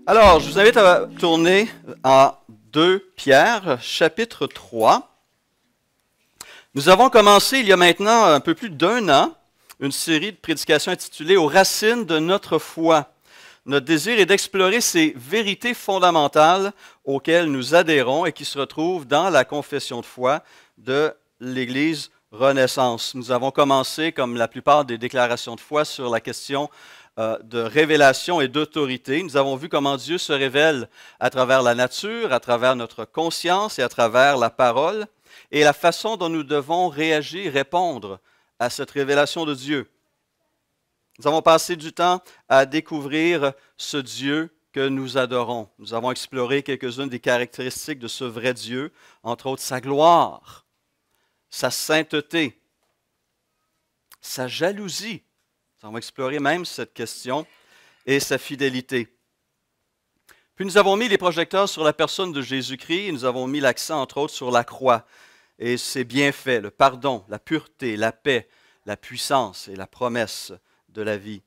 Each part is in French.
Alors, je vous invite à tourner en 2 Pierre, chapitre 3. Nous avons commencé il y a maintenant un peu plus d'1 an une série de prédications intitulée « Aux racines de notre foi ». Notre désir est d'explorer ces vérités fondamentales auxquelles nous adhérons et qui se retrouvent dans la confession de foi de l'Église Renaissance. Nous avons commencé, comme la plupart des déclarations de foi, sur la question de révélation et d'autorité. Nous avons vu comment Dieu se révèle à travers la nature, à travers notre conscience et à travers la parole, et la façon dont nous devons réagir, répondre à cette révélation de Dieu. Nous avons passé du temps à découvrir ce Dieu que nous adorons. Nous avons exploré quelques-unes des caractéristiques de ce vrai Dieu, entre autres sa gloire, sa sainteté, sa jalousie. Nous avons exploré même cette question et sa fidélité. Puis nous avons mis les projecteurs sur la personne de Jésus-Christ et nous avons mis l'accent entre autres sur la croix et ses bienfaits, le pardon, la pureté, la paix, la puissance et la promesse de la vie.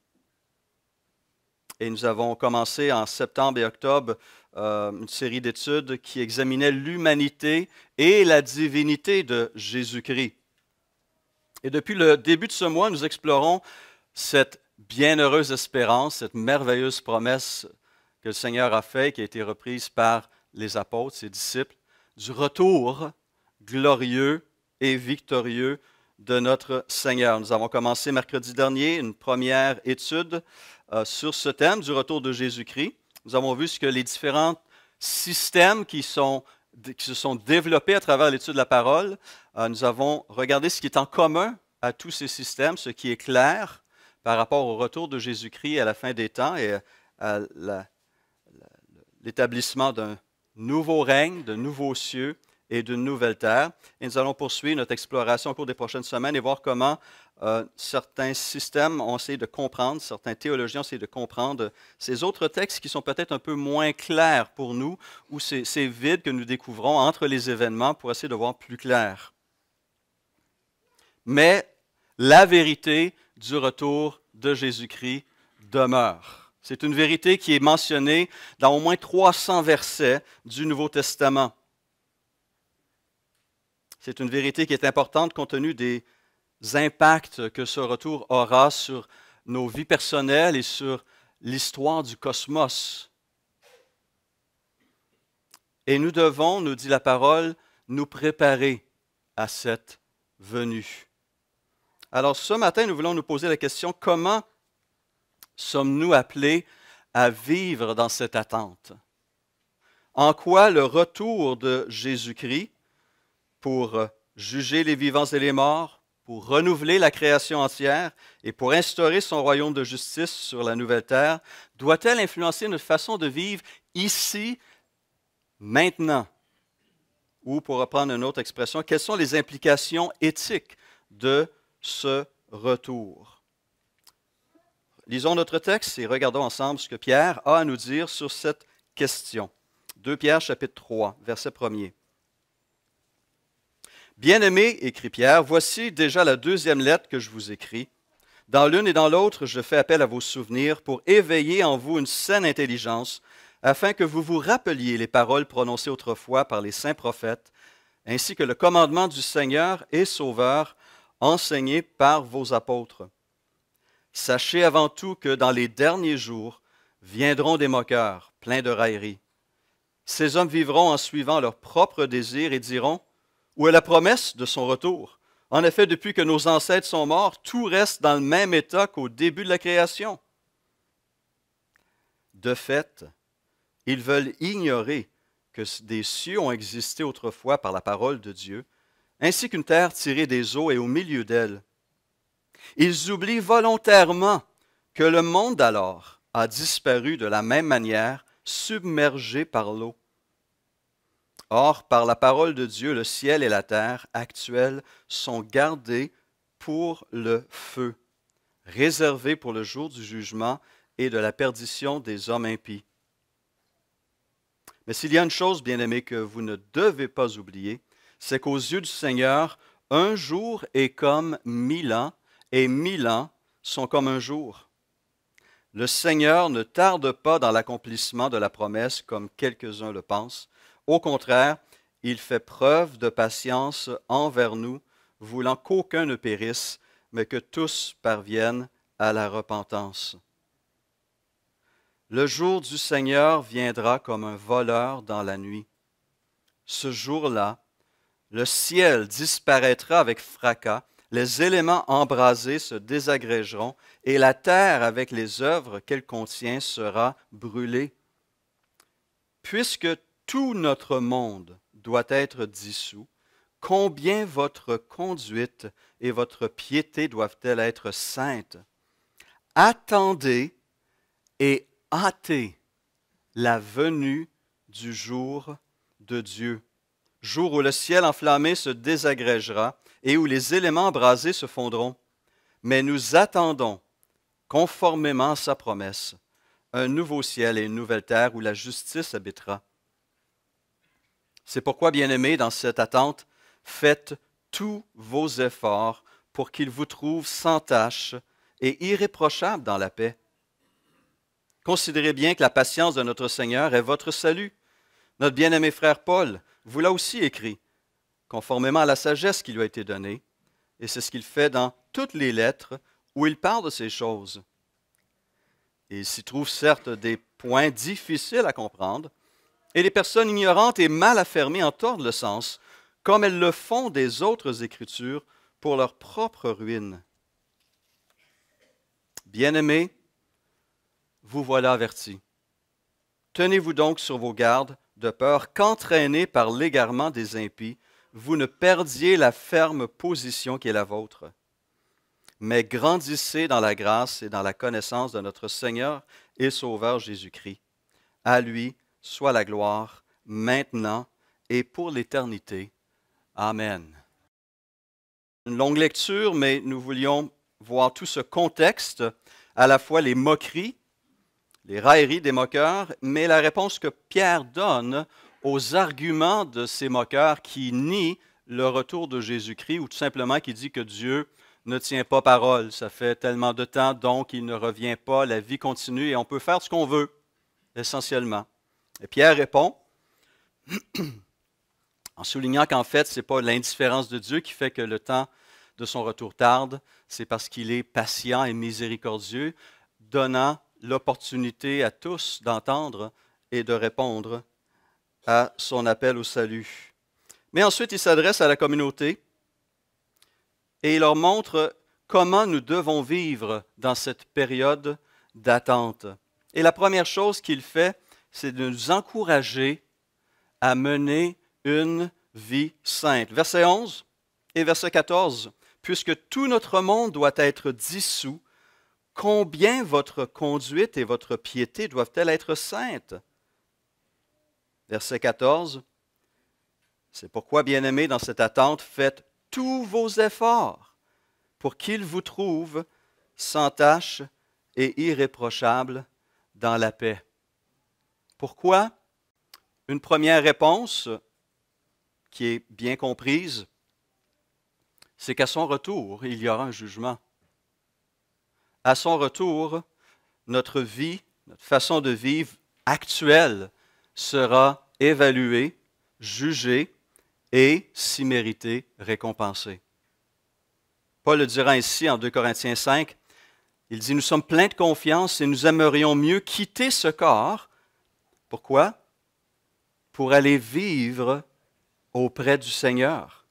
Et nous avons commencé en septembre et octobre une série d'études qui examinaient l'humanité et la divinité de Jésus-Christ. Et depuis le début de ce mois, nous explorons cette bienheureuse espérance, cette merveilleuse promesse que le Seigneur a faite, qui a été reprise par les apôtres, ses disciples, du retour glorieux et victorieux de notre Seigneur. Nous avons commencé mercredi dernier une première étude sur ce thème du retour de Jésus-Christ. Nous avons vu ce que les différents systèmes qui se sont développés à travers l'étude de la parole. Nous avons regardé ce qui est en commun à tous ces systèmes, ce qui est clair par rapport au retour de Jésus-Christ à la fin des temps et à l'établissement d'un nouveau règne, de nouveaux cieux et d'une nouvelle terre. Et nous allons poursuivre notre exploration au cours des prochaines semaines et voir comment certains systèmes ont essayé de comprendre, certains théologiens ont essayé de comprendre ces autres textes qui sont peut-être un peu moins clairs pour nous, ou ces vides que nous découvrons entre les événements pour essayer de voir plus clair. Mais la vérité du retour de Jésus-Christ demeure. C'est une vérité qui est mentionnée dans au moins 300 versets du Nouveau Testament. C'est une vérité qui est importante compte tenu des impacts que ce retour aura sur nos vies personnelles et sur l'histoire du cosmos. Et nous devons, nous dit la parole, nous préparer à cette venue. Alors ce matin, nous voulons nous poser la question, comment sommes-nous appelés à vivre dans cette attente? En quoi le retour de Jésus-Christ pour juger les vivants et les morts, pour renouveler la création entière et pour instaurer son royaume de justice sur la nouvelle terre, doit-elle influencer notre façon de vivre ici, maintenant? Ou, pour reprendre une autre expression, quelles sont les implications éthiques de ce retour? Lisons notre texte et regardons ensemble ce que Pierre a à nous dire sur cette question. 2 Pierre, chapitre 3, verset 1er. Bien-aimés, écrit Pierre, voici déjà la deuxième lettre que je vous écris. Dans l'une et dans l'autre, je fais appel à vos souvenirs pour éveiller en vous une saine intelligence, afin que vous vous rappeliez les paroles prononcées autrefois par les saints prophètes, ainsi que le commandement du Seigneur et Sauveur enseigné par vos apôtres. Sachez avant tout que dans les derniers jours viendront des moqueurs, pleins de railleries. Ces hommes vivront en suivant leurs propres désirs et diront: où est la promesse de son retour? En effet, depuis que nos ancêtres sont morts, tout reste dans le même état qu'au début de la création. De fait, ils veulent ignorer que des cieux ont existé autrefois par la parole de Dieu, ainsi qu'une terre tirée des eaux et au milieu d'elle. Ils oublient volontairement que le monde d'alors a disparu de la même manière, submergé par l'eau. Or, par la parole de Dieu, le ciel et la terre actuels sont gardés pour le feu, réservés pour le jour du jugement et de la perdition des hommes impies. Mais s'il y a une chose, bien-aimés, que vous ne devez pas oublier, c'est qu'aux yeux du Seigneur, un jour est comme 1000 ans, et 1000 ans sont comme un jour. Le Seigneur ne tarde pas dans l'accomplissement de la promesse comme quelques-uns le pensent. Au contraire, il fait preuve de patience envers nous, voulant qu'aucun ne périsse, mais que tous parviennent à la repentance. Le jour du Seigneur viendra comme un voleur dans la nuit. Ce jour-là, le ciel disparaîtra avec fracas, les éléments embrasés se désagrégeront, et la terre avec les œuvres qu'elle contient sera brûlée. Puisque tout notre monde doit être dissous, combien votre conduite et votre piété doivent-elles être saintes? Attendez et hâtez la venue du jour de Dieu, jour où le ciel enflammé se désagrégera et où les éléments embrasés se fondront. Mais nous attendons, conformément à sa promesse, un nouveau ciel et une nouvelle terre où la justice habitera. C'est pourquoi, bien-aimés, dans cette attente, faites tous vos efforts pour qu'il vous trouve sans tache et irréprochable dans la paix. Considérez bien que la patience de notre Seigneur est votre salut. Notre bien-aimé frère Paul vous l'a aussi écrit, conformément à la sagesse qui lui a été donnée, et c'est ce qu'il fait dans toutes les lettres où il parle de ces choses. Et il s'y trouve certes des points difficiles à comprendre, et les personnes ignorantes et mal affermées en tordent le sens, comme elles le font des autres Écritures pour leur propre ruine. Bien-aimés, vous voilà avertis. Tenez-vous donc sur vos gardes, de peur qu'entraînés par l'égarement des impies, vous ne perdiez la ferme position qui est la vôtre. Mais grandissez dans la grâce et dans la connaissance de notre Seigneur et Sauveur Jésus-Christ. À lui soit la gloire, maintenant et pour l'éternité. Amen. Une longue lecture, mais nous voulions voir tout ce contexte, à la fois les moqueries, les railleries des moqueurs, mais la réponse que Pierre donne aux arguments de ces moqueurs qui nient le retour de Jésus-Christ ou tout simplement qui dit que Dieu ne tient pas parole. Ça fait tellement de temps, donc il ne revient pas, la vie continue et on peut faire ce qu'on veut, essentiellement. Et Pierre répond en soulignant qu'en fait, ce n'est pas l'indifférence de Dieu qui fait que le temps de son retour tarde, c'est parce qu'il est patient et miséricordieux, donnant l'opportunité à tous d'entendre et de répondre à son appel au salut. Mais ensuite, il s'adresse à la communauté et il leur montre comment nous devons vivre dans cette période d'attente. Et la première chose qu'il fait, c'est de nous encourager à mener une vie sainte. Verset 11 et verset 14. « Puisque tout notre monde doit être dissous, combien votre conduite et votre piété doivent-elles être saintes? » Verset 14. « C'est pourquoi, bien-aimés, dans cette attente, faites tous vos efforts pour qu'il vous trouve sans tache et irréprochable dans la paix. » Pourquoi? Une première réponse qui est bien comprise, c'est qu'à son retour, il y aura un jugement. À son retour, notre vie, notre façon de vivre actuelle sera évaluée, jugée et, si méritée, récompensée. Paul le dira ainsi en 2 Corinthiens 5, il dit « Nous sommes pleins de confiance et nous aimerions mieux quitter ce corps. » Pourquoi? Pour aller vivre auprès du Seigneur.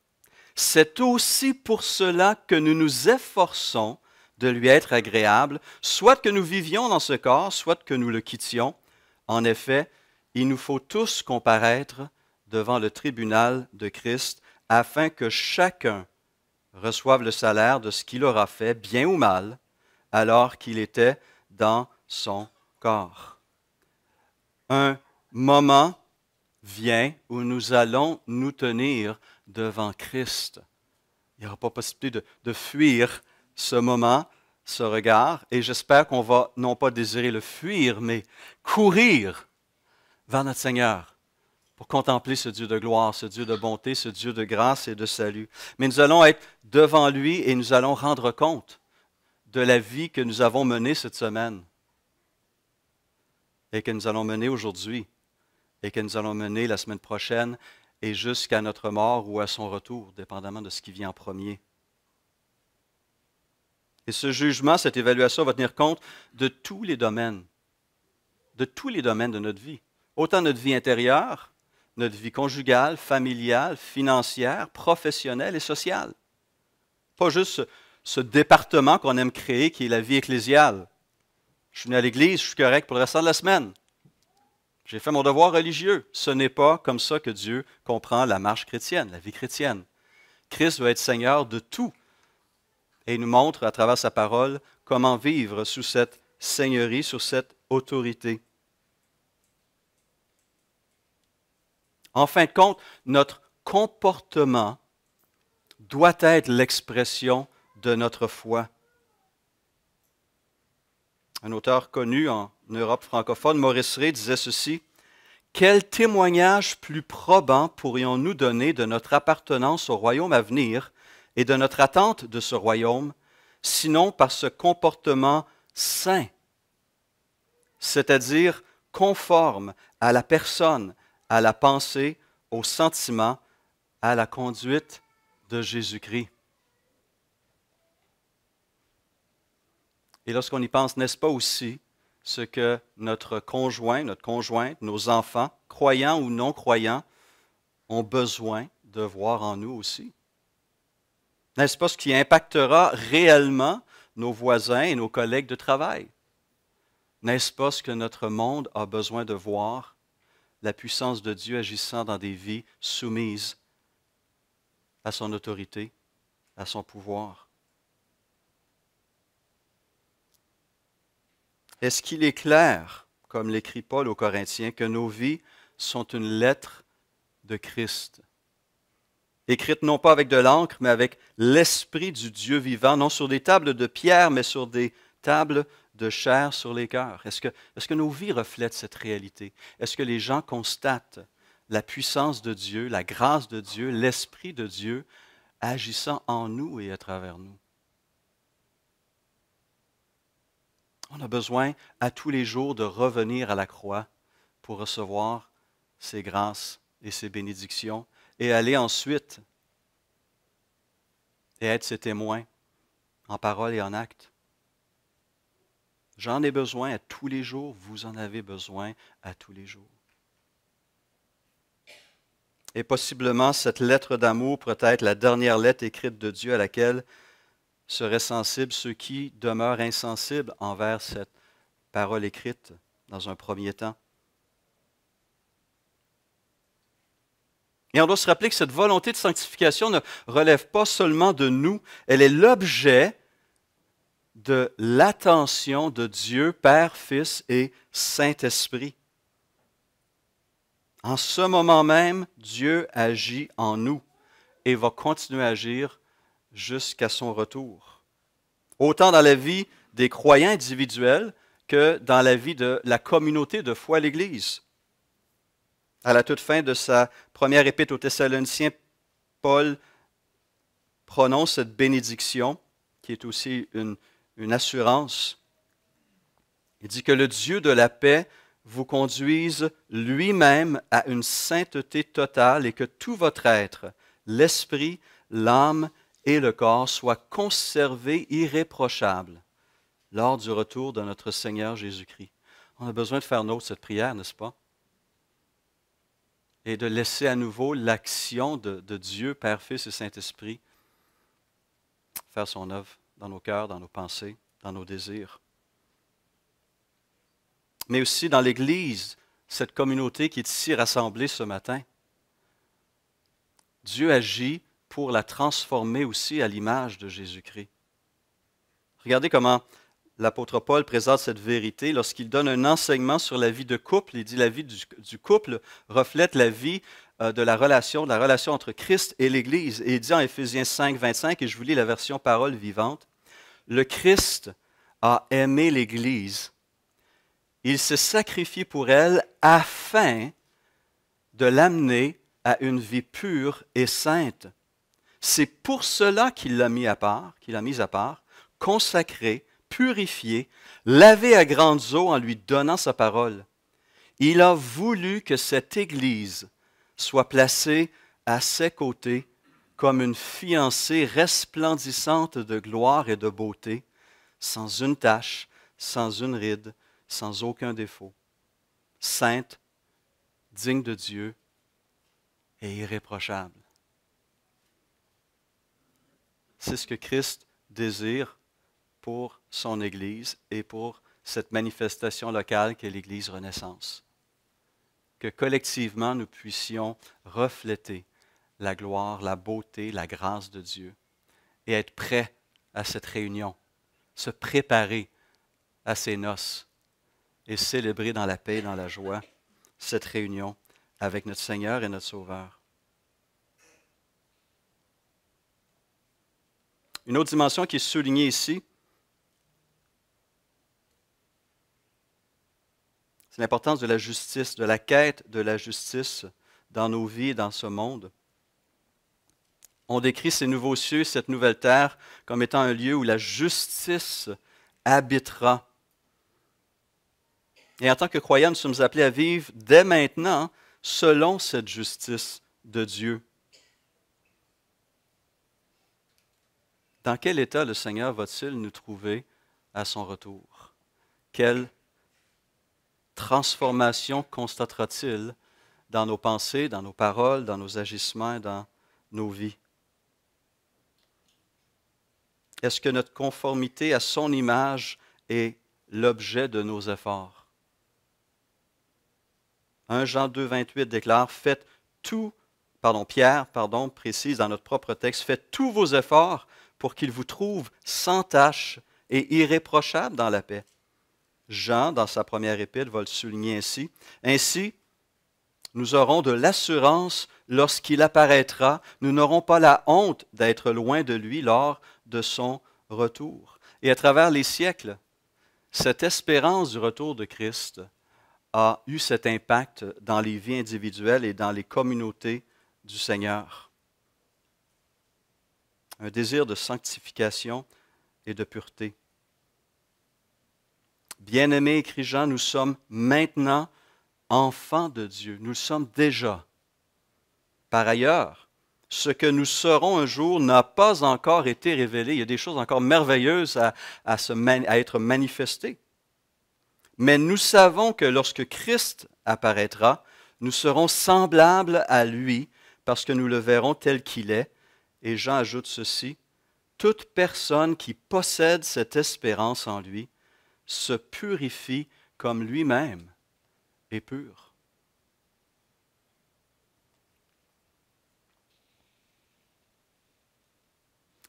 C'est aussi pour cela que nous nous efforçons de lui être agréables, soit que nous vivions dans ce corps, soit que nous le quittions. En effet, il nous faut tous comparaître devant le tribunal de Christ, afin que chacun reçoive le salaire de ce qu'il aura fait, bien ou mal, alors qu'il était dans son corps. Un moment vient où nous allons nous tenir devant Christ. Il n'y aura pas possibilité de fuir ce moment, ce regard, et j'espère qu'on va non pas désirer le fuir, mais courir vers notre Seigneur pour contempler ce Dieu de gloire, ce Dieu de bonté, ce Dieu de grâce et de salut. Mais nous allons être devant lui et nous allons rendre compte de la vie que nous avons menée cette semaine. et que nous allons mener aujourd'hui et que nous allons mener la semaine prochaine et jusqu'à notre mort ou à son retour, dépendamment de ce qui vient en premier. Et ce jugement, cette évaluation va tenir compte de tous les domaines de notre vie. Autant notre vie intérieure, notre vie conjugale, familiale, financière, professionnelle et sociale. Pas juste ce département qu'on aime créer qui est la vie ecclésiale. Je suis venu à l'Église, je suis correct pour le restant de la semaine. J'ai fait mon devoir religieux. Ce n'est pas comme ça que Dieu comprend la marche chrétienne, la vie chrétienne. Christ veut être Seigneur de tout et il nous montre à travers sa parole comment vivre sous cette seigneurie, sous cette autorité. En fin de compte, notre comportement doit être l'expression de notre foi. Un auteur connu en Europe francophone, Maurice Rey, disait ceci: « Quel témoignage plus probant pourrions-nous donner de notre appartenance au royaume à venir et de notre attente de ce royaume, sinon par ce comportement saint, c'est-à-dire conforme à la personne, à la pensée, aux sentiments, à la conduite de Jésus-Christ. » Et lorsqu'on y pense, n'est-ce pas aussi ce que notre conjoint, notre conjointe, nos enfants, croyants ou non croyants, ont besoin de voir en nous aussi? N'est-ce pas ce qui impactera réellement nos voisins et nos collègues de travail? N'est-ce pas ce que notre monde a besoin de voir? La puissance de Dieu agissant dans des vies soumises à son autorité, à son pouvoir. Est-ce qu'il est clair, comme l'écrit Paul aux Corinthiens, que nos vies sont une lettre de Christ? Écrite non pas avec de l'encre, mais avec l'Esprit du Dieu vivant, non sur des tables de pierre, mais sur des tables de chair sur les cœurs. Est-ce que nos vies reflètent cette réalité? Est-ce que les gens constatent la puissance de Dieu, la grâce de Dieu, l'Esprit de Dieu agissant en nous et à travers nous? On a besoin à tous les jours de revenir à la croix pour recevoir ces grâces et ces bénédictions et aller ensuite et être ses témoins en parole et en acte. J'en ai besoin à tous les jours, vous en avez besoin à tous les jours. Et possiblement, cette lettre d'amour pourrait être la dernière lettre écrite de Dieu à laquelle seraient sensibles ceux qui demeurent insensibles envers cette parole écrite dans un premier temps. Et on doit se rappeler que cette volonté de sanctification ne relève pas seulement de nous, elle est l'objet de l'attention de Dieu, Père, Fils et Saint-Esprit. En ce moment même, Dieu agit en nous et va continuer à agir jusqu'à son retour. Autant dans la vie des croyants individuels que dans la vie de la communauté de foi à l'Église. À la toute fin de sa première épître aux Thessaloniciens, Paul prononce cette bénédiction, qui est aussi une assurance. Il dit que le Dieu de la paix vous conduise lui-même à une sainteté totale et que tout votre être, l'esprit, l'âme et le corps soient conservés irréprochables lors du retour de notre Seigneur Jésus-Christ. On a besoin de faire nôtre cette prière, n'est-ce pas? Et de laisser à nouveau l'action de Dieu, Père, Fils et Saint-Esprit, faire son œuvre dans nos cœurs, dans nos pensées, dans nos désirs. Mais aussi dans l'Église, cette communauté qui est ici rassemblée ce matin. Dieu agit pour la transformer aussi à l'image de Jésus-Christ. Regardez comment l'apôtre Paul présente cette vérité lorsqu'il donne un enseignement sur la vie de couple. Il dit la vie du couple reflète la vie de la relation entre Christ et l'Église. Et il dit en Éphésiens 5, 25, et je vous lis la version parole vivante, « Le Christ a aimé l'Église. Il s'est sacrifié pour elle afin de l'amener à une vie pure et sainte. C'est pour cela qu'il l'a mise à part, consacrée, purifiée, lavée à grandes eaux en lui donnant sa parole. Il a voulu que cette Église soit placée à ses côtés comme une fiancée resplendissante de gloire et de beauté, sans une tache, sans une ride, sans aucun défaut, sainte, digne de Dieu et irréprochable. C'est ce que Christ désire pour son Église et pour cette manifestation locale qu'est l'Église Renaissance. Que collectivement nous puissions refléter la gloire, la beauté, la grâce de Dieu et être prêts à cette réunion, se préparer à ces noces et célébrer dans la paix et dans la joie cette réunion avec notre Seigneur et notre Sauveur. Une autre dimension qui est soulignée ici, c'est l'importance de la justice, de la quête de la justice dans nos vies et dans ce monde. On décrit ces nouveaux cieux, cette nouvelle terre, comme étant un lieu où la justice habitera. Et en tant que croyants, nous sommes appelés à vivre dès maintenant selon cette justice de Dieu. Dans quel état le Seigneur va-t-il nous trouver à son retour? Quelle transformation constatera-t-il dans nos pensées, dans nos paroles, dans nos agissements, dans nos vies? Est-ce que notre conformité à son image est l'objet de nos efforts? 1 Jean 2, 28 déclare, Pierre précise dans notre propre texte, faites tous vos efforts pour qu'il vous trouve sans tache et irréprochable dans la paix. Jean, dans sa première épître, va le souligner ainsi. Ainsi, nous aurons de l'assurance lorsqu'il apparaîtra. Nous n'aurons pas la honte d'être loin de lui lors de son retour. Et à travers les siècles, cette espérance du retour de Christ a eu cet impact dans les vies individuelles et dans les communautés du Seigneur. Un désir de sanctification et de pureté. Bien-aimés, écrit Jean, nous sommes maintenant enfants de Dieu. Nous le sommes déjà. Par ailleurs, ce que nous serons un jour n'a pas encore été révélé. Il y a des choses encore merveilleuses à être manifestées. Mais nous savons que lorsque Christ apparaîtra, nous serons semblables à lui parce que nous le verrons tel qu'il est. Et Jean ajoute ceci, toute personne qui possède cette espérance en lui se purifie comme lui-même est pur.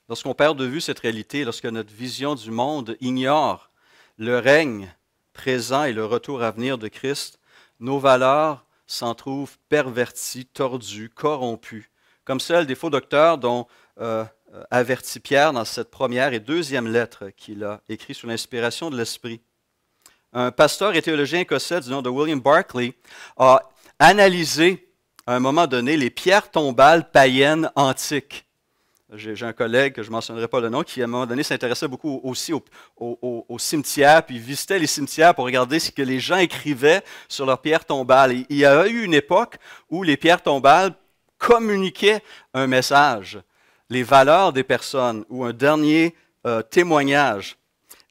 Lorsqu'on perd de vue cette réalité, lorsque notre vision du monde ignore le règne présent et le retour à venir de Christ, nos valeurs s'en trouvent perverties, tordues, corrompues, comme celle des faux docteurs dont avertit Pierre dans cette première et deuxième lettre qu'il a écrite sous l'inspiration de l'Esprit. Un pasteur et théologien écossais du nom de William Barclay a analysé à un moment donné les pierres tombales païennes antiques. J'ai un collègue, que je ne mentionnerai pas le nom, qui à un moment donné s'intéressait beaucoup aussi aux cimetières, puis il visitait les cimetières pour regarder ce que les gens écrivaient sur leurs pierres tombales. Et il y a eu une époque où les pierres tombales communiquaient un message, les valeurs des personnes ou un dernier témoignage.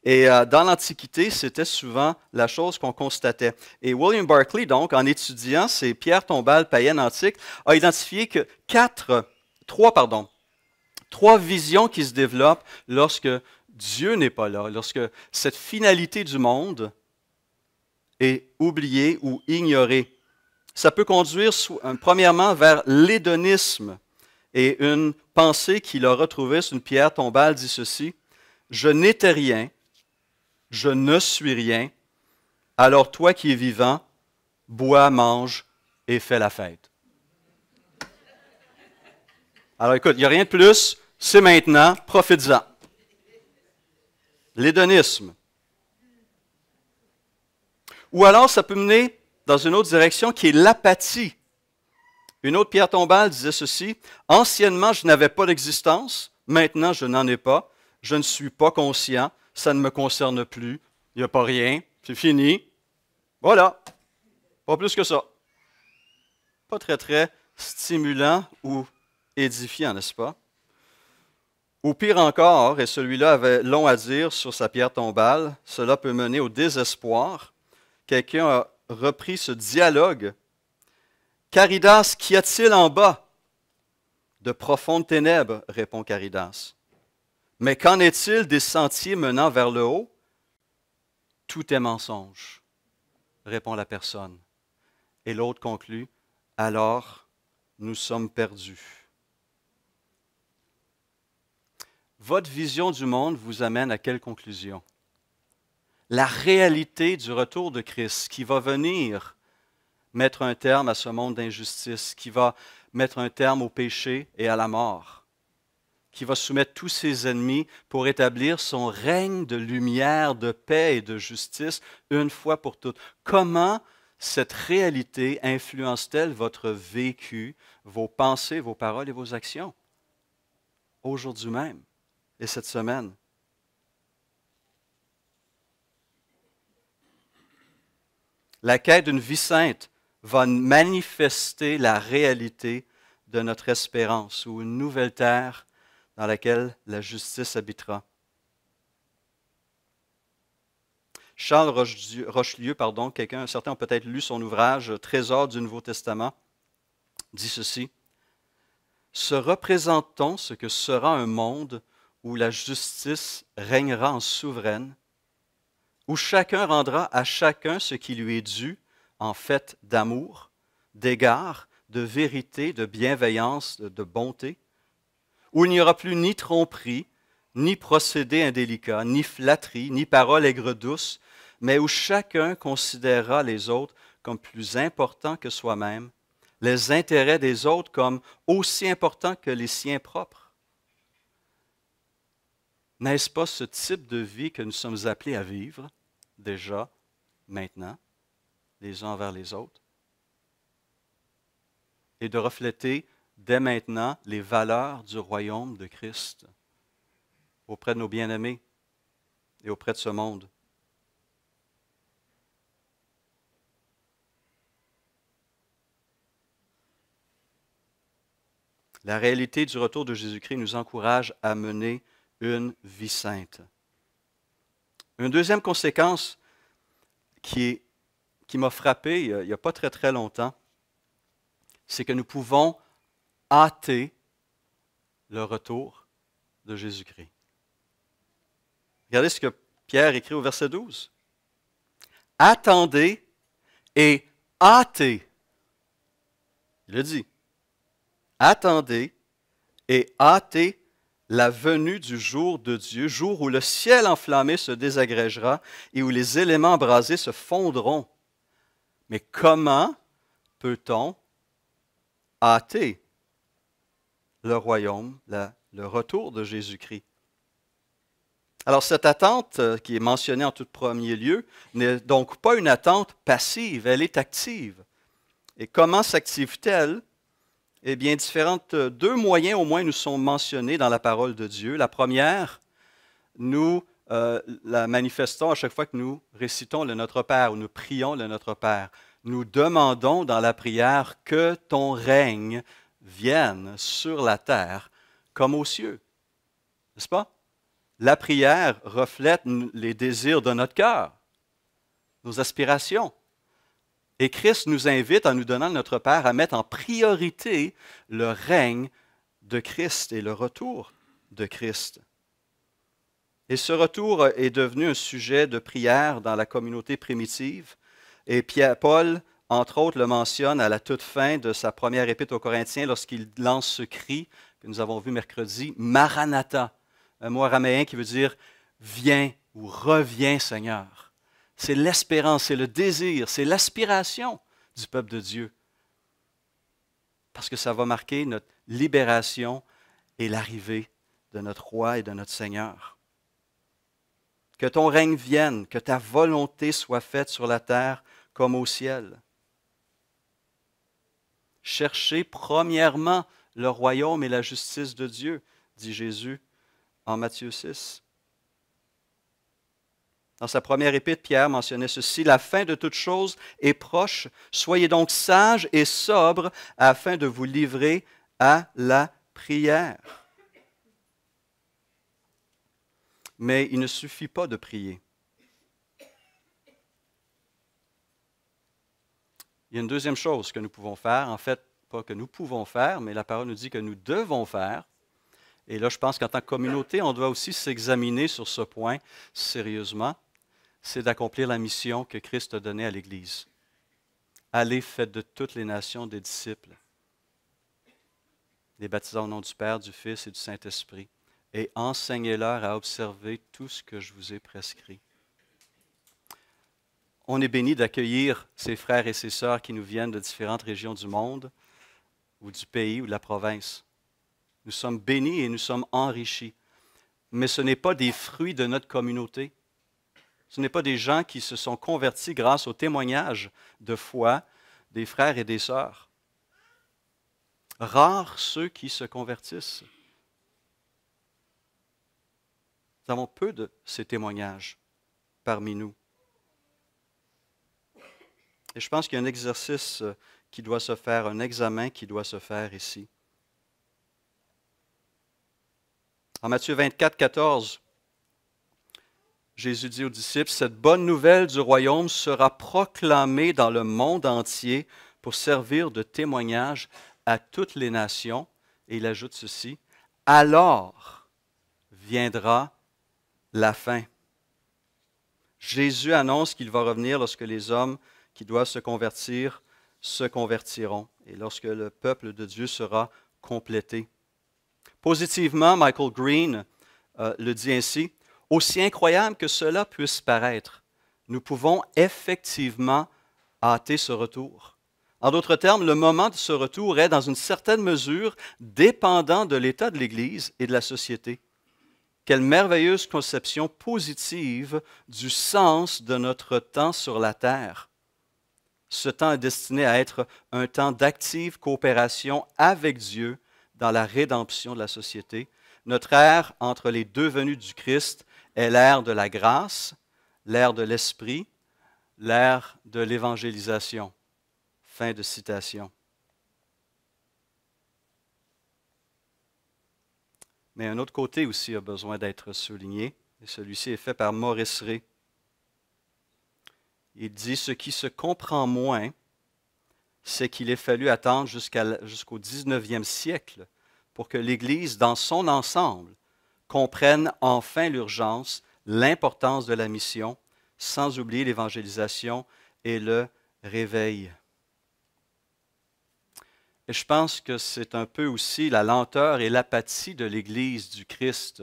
Et dans l'Antiquité, c'était souvent la chose qu'on constatait. Et William Barclay, donc, en étudiant ces pierres tombales païennes antiques, a identifié que trois visions qui se développent lorsque Dieu n'est pas là, lorsque cette finalité du monde est oubliée ou ignorée. Ça peut conduire, premièrement, vers l'hédonisme. Et une pensée qu'il a retrouvée sur une pierre tombale dit ceci, « Je n'étais rien, je ne suis rien, alors toi qui es vivant, bois, mange et fais la fête. » Alors écoute, il n'y a rien de plus, c'est maintenant, profites-en. L'hédonisme. Ou alors ça peut mener dans une autre direction qui est l'apathie. Une autre pierre tombale disait ceci, « Anciennement, je n'avais pas d'existence, maintenant je n'en ai pas, je ne suis pas conscient, ça ne me concerne plus, il n'y a pas rien, c'est fini. Voilà. Pas plus que ça. Pas très, très stimulant ou édifiant, n'est-ce pas? Ou pire encore, et celui-là avait long à dire sur sa pierre tombale, cela peut mener au désespoir. Quelqu'un a repris ce dialogue. Caridas, qu'y a-t-il en bas? De profondes ténèbres, répond Caridas. Mais qu'en est-il des sentiers menant vers le haut? Tout est mensonge, répond la personne. Et l'autre conclut, alors nous sommes perdus. Votre vision du monde vous amène à quelle conclusion? La réalité du retour de Christ qui va venir mettre un terme à ce monde d'injustice, qui va mettre un terme au péché et à la mort, qui va soumettre tous ses ennemis pour établir son règne de lumière, de paix et de justice une fois pour toutes. Comment cette réalité influence-t-elle votre vécu, vos pensées, vos paroles et vos actions aujourd'hui même et cette semaine? La quête d'une vie sainte va manifester la réalité de notre espérance ou une nouvelle terre dans laquelle la justice habitera. Charles Rochelieu, certains ont peut-être lu son ouvrage « Trésor du Nouveau Testament », dit ceci. « Se représente-t-on ce que sera un monde où la justice régnera en souveraine, où chacun rendra à chacun ce qui lui est dû en fait d'amour, d'égard, de vérité, de bienveillance, de bonté, où il n'y aura plus ni tromperie, ni procédé indélicat, ni flatterie, ni parole aigre-douce, mais où chacun considérera les autres comme plus importants que soi-même, les intérêts des autres comme aussi importants que les siens propres. N'est-ce pas ce type de vie que nous sommes appelés à vivre, déjà, maintenant, les uns envers les autres, et de refléter dès maintenant les valeurs du royaume de Christ auprès de nos bien-aimés et auprès de ce monde? La réalité du retour de Jésus-Christ nous encourage à mener une vie sainte. Une deuxième conséquence qui m'a frappé il n'y a pas très très longtemps, c'est que nous pouvons hâter le retour de Jésus-Christ. Regardez ce que Pierre écrit au verset 12. Attendez et hâtez. Il le dit. Attendez et hâtez la venue du jour de Dieu, jour où le ciel enflammé se désagrégera et où les éléments embrasés se fondront. Mais comment peut-on hâter le royaume, le retour de Jésus-Christ? Alors cette attente qui est mentionnée en tout premier lieu n'est donc pas une attente passive, elle est active. Et comment s'active-t-elle? Eh bien, deux moyens au moins nous sont mentionnés dans la parole de Dieu. La première, nous la manifestons à chaque fois que nous récitons le Notre Père ou nous prions le Notre Père. Nous demandons dans la prière que ton règne vienne sur la terre comme aux cieux. N'est-ce pas? La prière reflète les désirs de notre cœur, nos aspirations. Et Christ nous invite, en nous donnant notre Père, à mettre en priorité le règne de Christ et le retour de Christ. Et ce retour est devenu un sujet de prière dans la communauté primitive. Et Paul, entre autres, le mentionne à la toute fin de sa première épître aux Corinthiens lorsqu'il lance ce cri que nous avons vu mercredi, Maranatha, un mot araméen qui veut dire « Viens » ou « Reviens Seigneur ». C'est l'espérance, c'est le désir, c'est l'aspiration du peuple de Dieu. Parce que ça va marquer notre libération et l'arrivée de notre Roi et de notre Seigneur. Que ton règne vienne, que ta volonté soit faite sur la terre comme au ciel. Cherchez premièrement le royaume et la justice de Dieu, dit Jésus en Matthieu 6. Dans sa première épître, Pierre mentionnait ceci: « La fin de toute chose est proche. Soyez donc sages et sobres afin de vous livrer à la prière. » Mais il ne suffit pas de prier. Il y a une deuxième chose que nous pouvons faire, en fait, pas que nous pouvons faire, mais la parole nous dit que nous devons faire. Et là, je pense qu'en tant que communauté, on doit aussi s'examiner sur ce point sérieusement. C'est d'accomplir la mission que Christ a donnée à l'Église. Allez, faites de toutes les nations des disciples, les baptisant au nom du Père, du Fils et du Saint-Esprit, et enseignez-leur à observer tout ce que je vous ai prescrit. On est béni d'accueillir ces frères et ces sœurs qui nous viennent de différentes régions du monde, ou du pays, ou de la province. Nous sommes bénis et nous sommes enrichis. Mais ce n'est pas des fruits de notre communauté. Ce n'est pas des gens qui se sont convertis grâce au témoignage de foi des frères et des sœurs. Rares ceux qui se convertissent. Nous avons peu de ces témoignages parmi nous. Et je pense qu'il y a un exercice qui doit se faire, un examen qui doit se faire ici. En Matthieu 24, 14, Jésus dit aux disciples: « Cette bonne nouvelle du royaume sera proclamée dans le monde entier pour servir de témoignage à toutes les nations. » Et il ajoute ceci: « Alors viendra la fin. » Jésus annonce qu'il va revenir lorsque les hommes qui doivent se convertiront et lorsque le peuple de Dieu sera complété. Positivement, Michael Green le dit ainsi: « Aussi incroyable que cela puisse paraître, nous pouvons effectivement hâter ce retour. » En d'autres termes, le moment de ce retour est, dans une certaine mesure, dépendant de l'état de l'Église et de la société. Quelle merveilleuse conception positive du sens de notre temps sur la terre. Ce temps est destiné à être un temps d'active coopération avec Dieu dans la rédemption de la société. Notre ère entre les deux venues du Christ est l'ère de la grâce, l'ère de l'esprit, l'ère de l'évangélisation. Fin de citation. Mais un autre côté aussi a besoin d'être souligné, et celui-ci est fait par Maurice Rey. Il dit: « Ce qui se comprend moins, c'est qu'il ait fallu attendre jusqu'au 19e siècle pour que l'Église, dans son ensemble, comprenne enfin l'urgence, l'importance de la mission, sans oublier l'évangélisation et le réveil. » Et je pense que c'est un peu aussi la lenteur et l'apathie de l'Église du Christ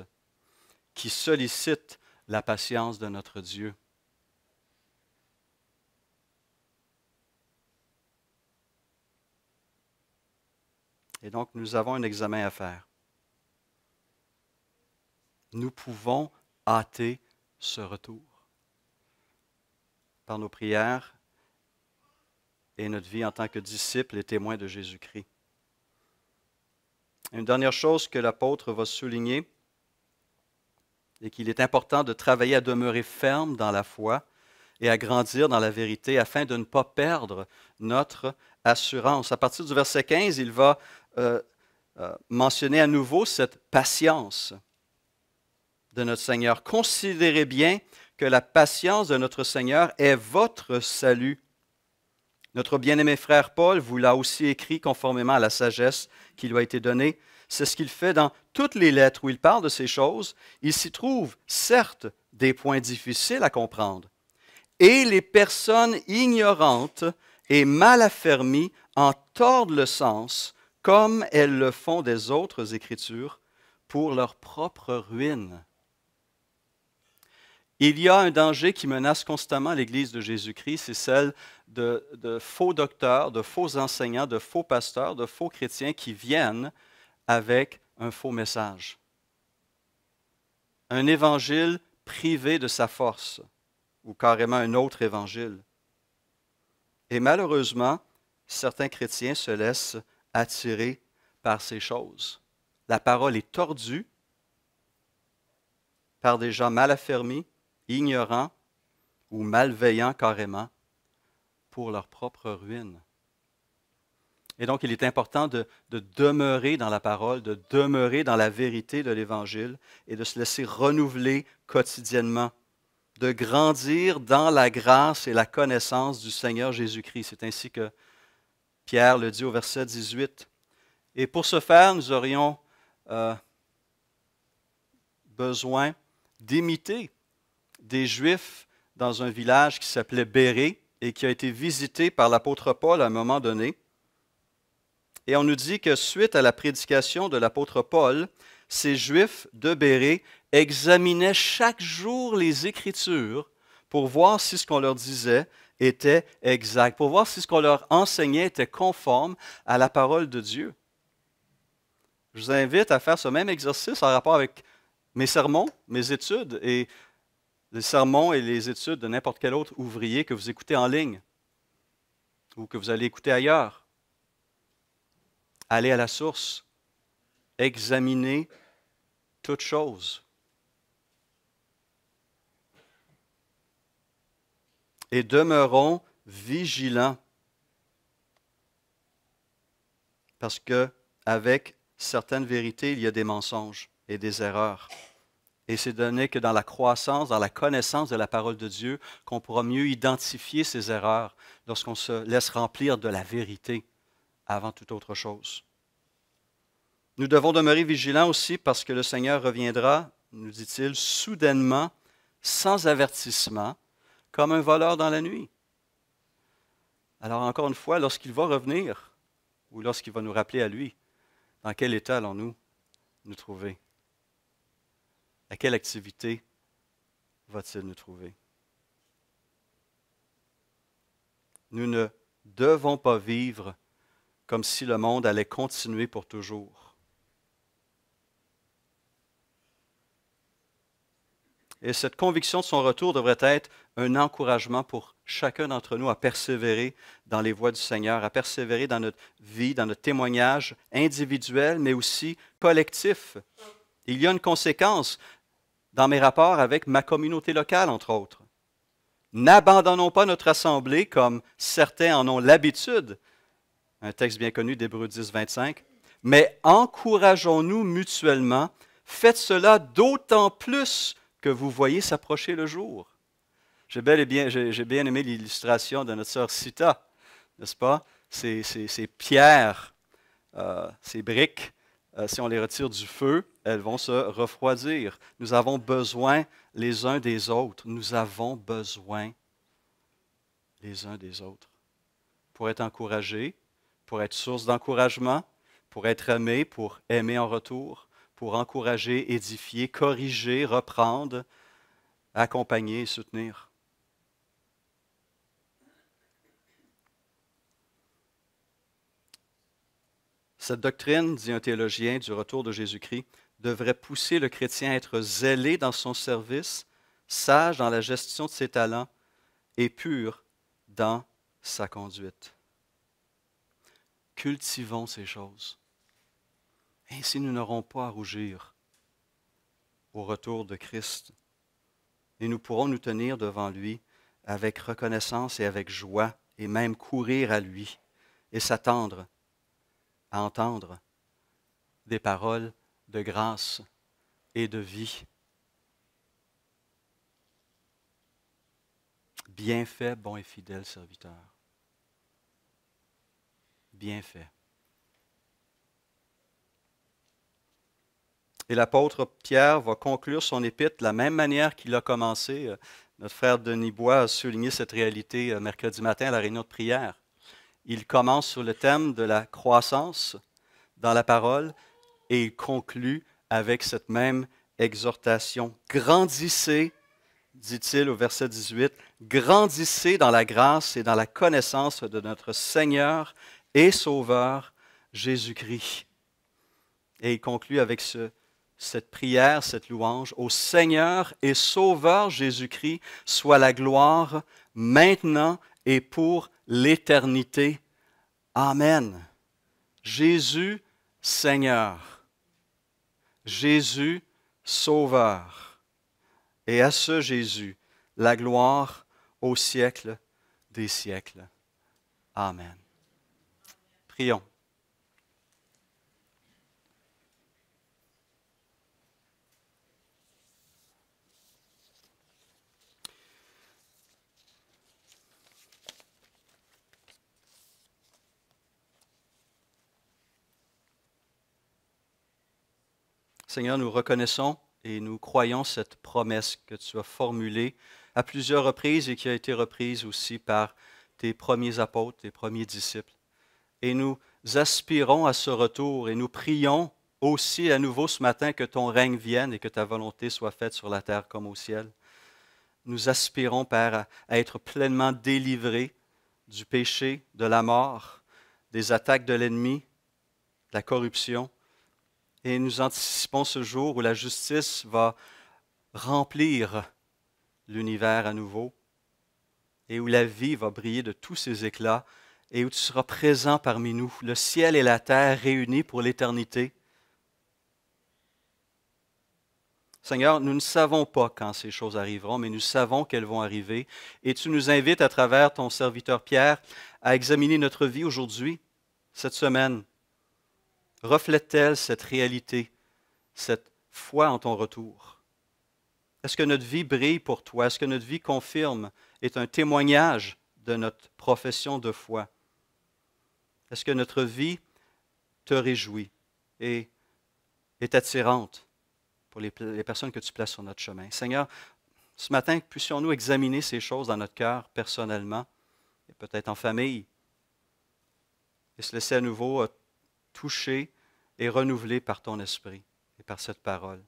qui sollicite la patience de notre Dieu. Et donc, nous avons un examen à faire. Nous pouvons hâter ce retour par nos prières et notre vie en tant que disciples et témoins de Jésus-Christ. Une dernière chose que l'apôtre va souligner est qu'il est important de travailler à demeurer ferme dans la foi et à grandir dans la vérité afin de ne pas perdre notre assurance. À partir du verset 15, il va mentionner à nouveau cette patience de notre Seigneur. Considérez bien que la patience de notre Seigneur est votre salut. Notre bien-aimé frère Paul vous l'a aussi écrit conformément à la sagesse qui lui a été donnée. C'est ce qu'il fait dans toutes les lettres où il parle de ces choses. Il s'y trouve, certes, des points difficiles à comprendre. Et les personnes ignorantes et mal affermies en tordent le sens, comme elles le font des autres Écritures, pour leur propre ruine. Il y a un danger qui menace constamment l'Église de Jésus-Christ, c'est celle de faux docteurs, de faux enseignants, de faux pasteurs, de faux chrétiens qui viennent avec un faux message. Un évangile privé de sa force, ou carrément un autre évangile. Et malheureusement, certains chrétiens se laissent attirer par ces choses. La parole est tordue par des gens mal affermis, ignorants, ou malveillants carrément pour leur propre ruine. Et donc, il est important de demeurer dans la parole, de demeurer dans la vérité de l'Évangile et de se laisser renouveler quotidiennement, de grandir dans la grâce et la connaissance du Seigneur Jésus-Christ. C'est ainsi que Pierre le dit au verset 18. Et pour ce faire, nous aurions besoin d'imiter des Juifs dans un village qui s'appelait Bérée et qui a été visité par l'apôtre Paul à un moment donné. Et on nous dit que suite à la prédication de l'apôtre Paul, ces Juifs de Bérée examinaient chaque jour les Écritures pour voir si ce qu'on leur disait était exact, pour voir si ce qu'on leur enseignait était conforme à la parole de Dieu. Je vous invite à faire ce même exercice en rapport avec mes sermons, mes études et les sermons et les études de n'importe quel autre ouvrier que vous écoutez en ligne ou que vous allez écouter ailleurs. Allez à la source, examinez toutes choses. Et demeurons vigilants. Parce que avec certaines vérités, il y a des mensonges et des erreurs. Et c'est donné que dans la croissance, dans la connaissance de la parole de Dieu, qu'on pourra mieux identifier ces erreurs lorsqu'on se laisse remplir de la vérité avant toute autre chose. Nous devons demeurer vigilants aussi parce que le Seigneur reviendra, nous dit-il, soudainement, sans avertissement, comme un voleur dans la nuit. Alors encore une fois, lorsqu'il va revenir, ou lorsqu'il va nous rappeler à lui, dans quel état allons-nous nous trouver? À quelle activité va-t-il nous trouver? Nous ne devons pas vivre comme si le monde allait continuer pour toujours. Et cette conviction de son retour devrait être un encouragement pour chacun d'entre nous à persévérer dans les voies du Seigneur, à persévérer dans notre vie, dans notre témoignage individuel, mais aussi collectif. Il y a une conséquence dans mes rapports avec ma communauté locale, entre autres. N'abandonnons pas notre assemblée comme certains en ont l'habitude, un texte bien connu d'Hébreux 10, 25, mais encourageons-nous mutuellement, faites cela d'autant plus que vous voyez s'approcher le jour. J'ai bien aimé l'illustration de notre sœur Sita, n'est-ce pas? Ces pierres, ces briques, si on les retire du feu, elles vont se refroidir. Nous avons besoin les uns des autres. Nous avons besoin les uns des autres pour être encouragés, pour être source d'encouragement, pour être aimés, pour aimer en retour, pour encourager, édifier, corriger, reprendre, accompagner et soutenir. Cette doctrine, dit un théologien, du retour de Jésus-Christ, devrait pousser le chrétien à être zélé dans son service, sage dans la gestion de ses talents et pur dans sa conduite. Cultivons ces choses. Ainsi, nous n'aurons pas à rougir au retour de Christ. Et nous pourrons nous tenir devant lui avec reconnaissance et avec joie, et même courir à lui et s'attendre à entendre des paroles de grâce et de vie. Bien fait, bon et fidèle serviteur. Bien fait. Et l'apôtre Pierre va conclure son épître de la même manière qu'il a commencé. Notre frère Denis Bois a souligné cette réalité mercredi matin à la réunion de prière. Il commence sur le thème de la croissance dans la parole et il conclut avec cette même exhortation. Grandissez, dit-il au verset 18, grandissez dans la grâce et dans la connaissance de notre Seigneur et Sauveur Jésus-Christ. Et il conclut avec cette prière, cette louange. Au Seigneur et Sauveur Jésus-Christ soit la gloire maintenant et pour l'éternité. Amen. Jésus, Seigneur. Jésus, Sauveur. Et à ce Jésus, la gloire au siècle des siècles. Amen. Prions. Seigneur, nous reconnaissons et nous croyons cette promesse que tu as formulée à plusieurs reprises et qui a été reprise aussi par tes premiers apôtres, tes premiers disciples. Et nous aspirons à ce retour et nous prions aussi à nouveau ce matin que ton règne vienne et que ta volonté soit faite sur la terre comme au ciel. Nous aspirons, Père, à être pleinement délivrés du péché, de la mort, des attaques de l'ennemi, de la corruption. Et nous anticipons ce jour où la justice va remplir l'univers à nouveau et où la vie va briller de tous ses éclats et où tu seras présent parmi nous, le ciel et la terre réunis pour l'éternité. Seigneur, nous ne savons pas quand ces choses arriveront, mais nous savons qu'elles vont arriver. Et tu nous invites à travers ton serviteur Pierre à examiner notre vie aujourd'hui, cette semaine. Reflète-t-elle cette réalité, cette foi en ton retour? Est-ce que notre vie brille pour toi? Est-ce que notre vie confirme, est un témoignage de notre profession de foi? Est-ce que notre vie te réjouit et est attirante pour les personnes que tu places sur notre chemin? Seigneur, ce matin, puissions-nous examiner ces choses dans notre cœur personnellement, et peut-être en famille, et se laisser à nouveau toucher et renouveler par ton esprit et par cette parole.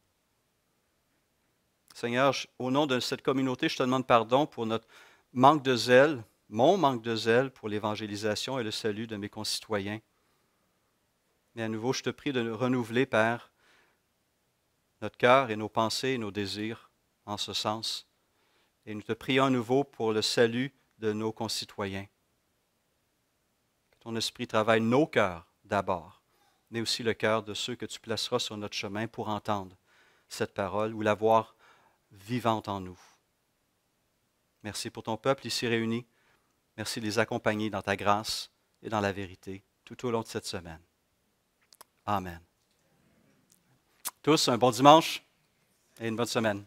Seigneur, au nom de cette communauté, je te demande pardon pour notre manque de zèle, mon manque de zèle pour l'évangélisation et le salut de mes concitoyens. Mais à nouveau, je te prie de renouveler, Père, notre cœur et nos pensées et nos désirs en ce sens. Et nous te prions à nouveau pour le salut de nos concitoyens. Que ton esprit travaille nos cœurs d'abord, mais aussi le cœur de ceux que tu placeras sur notre chemin pour entendre cette parole ou la voir vivante en nous. Merci pour ton peuple ici réuni. Merci de les accompagner dans ta grâce et dans la vérité tout au long de cette semaine. Amen. Tous, un bon dimanche et une bonne semaine.